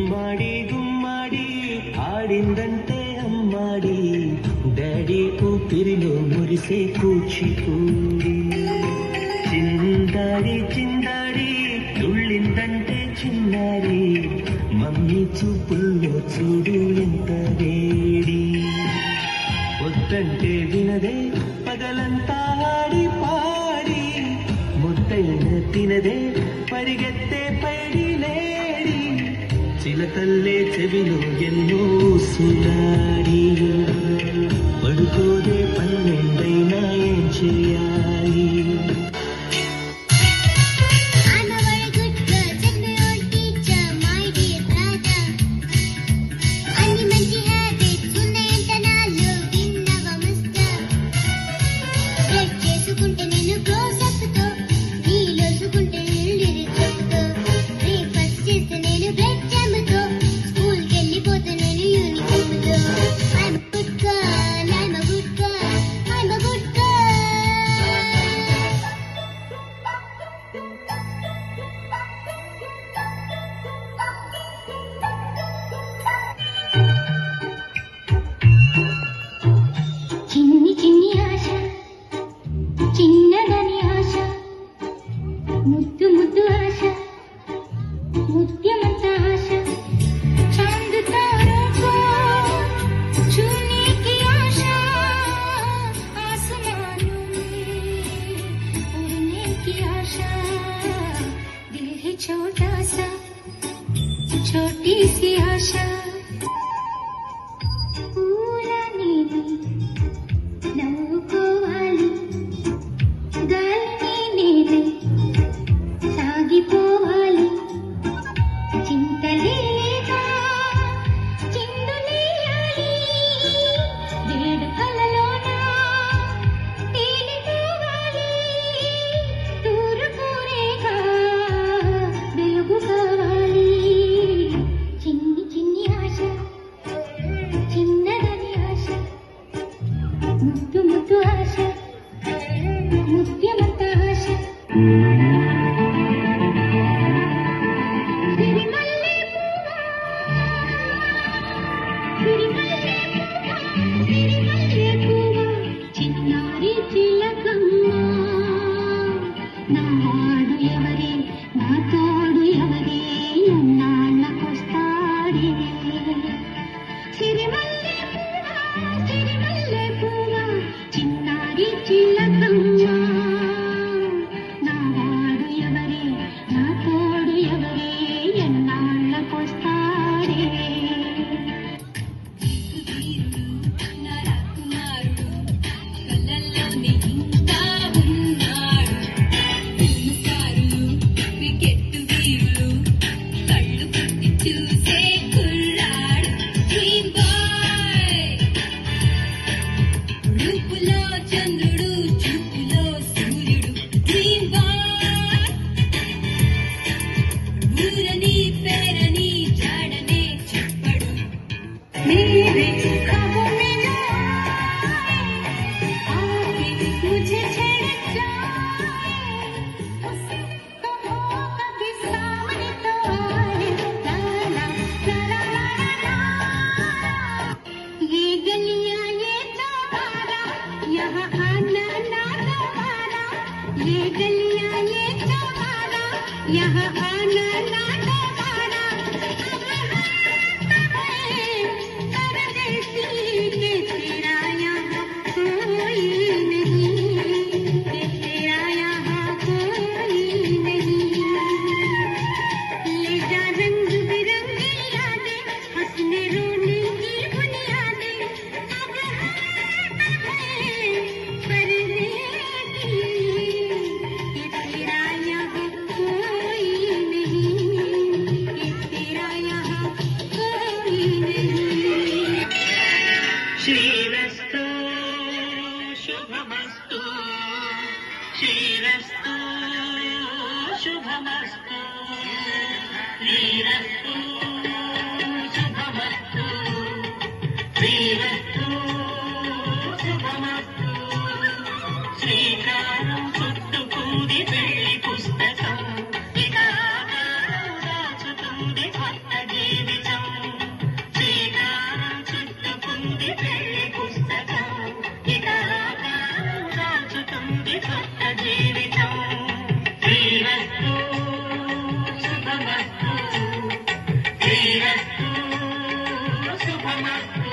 గుమ్మాడి గుమ్మాడి ఆడిందంటే అమ్మాడి డాడీ ఊపిరిలో మురిసే కూచిపూడి చిందాడి చిందాడి తుళ్ళిందంటే చిన్నారి మమ్మీ చూపుల్లో చూడు ఎంత వేడి వద్దంటే వినదే పగలంతా ఆడి పాడి ముద్దైన తినదే పరిగెత్తే పైడి లేడి చిలకల్లే చెవిలో ఎన్నో సులాడి పడుకోదే పన్నెండైనా ఏం చేయాలి ముద్దు ముద్దు ఆశ ముత్యమంత ఆశ చాంద్ తారోं को छूने की आशा आसमानों में उड़ने की आशा दिल है छोटा सा छोटी सी आशा पूरा नीली నవ్వుకోవాలి గాలిని నీలి సాగిపోవాలి చింతలేగా చిందులేయాలి వేడు కలలోన తేలిపోవాలి తూరుకోరేగా వెలుగు కావాలి చిన్ని చిన్ని ఆశ చిన్నదని ఆశ ముద్దు ముద్దు ఆశ ముత్యమంత ఆశ చిన్నారి చిలకమ్మ నాడు ఎవరే నా తోడు ఎవరే ఎన్నాళ్ళకొస్తాడే సిరిమల్లె పువ్వా చిన్నారి చిలకమ్మ నాడు ఎవరే నా తోడు ఎవరే ఎన్నాళ్ళకొస్తాడే చంద్రుడు చూపులో సూర్యుడు డ్రీమ్ బాయ్ ఊరని పేరని జాడనే జీవితం శ్రీకారం చుట్టుకుంది పెళ్లి పుస్తకం ఇక రాచుతుంది కొత్త జీవితం శ్రీరస్తు శుభమస్తు శ్రీరస్తు శుభమస్తు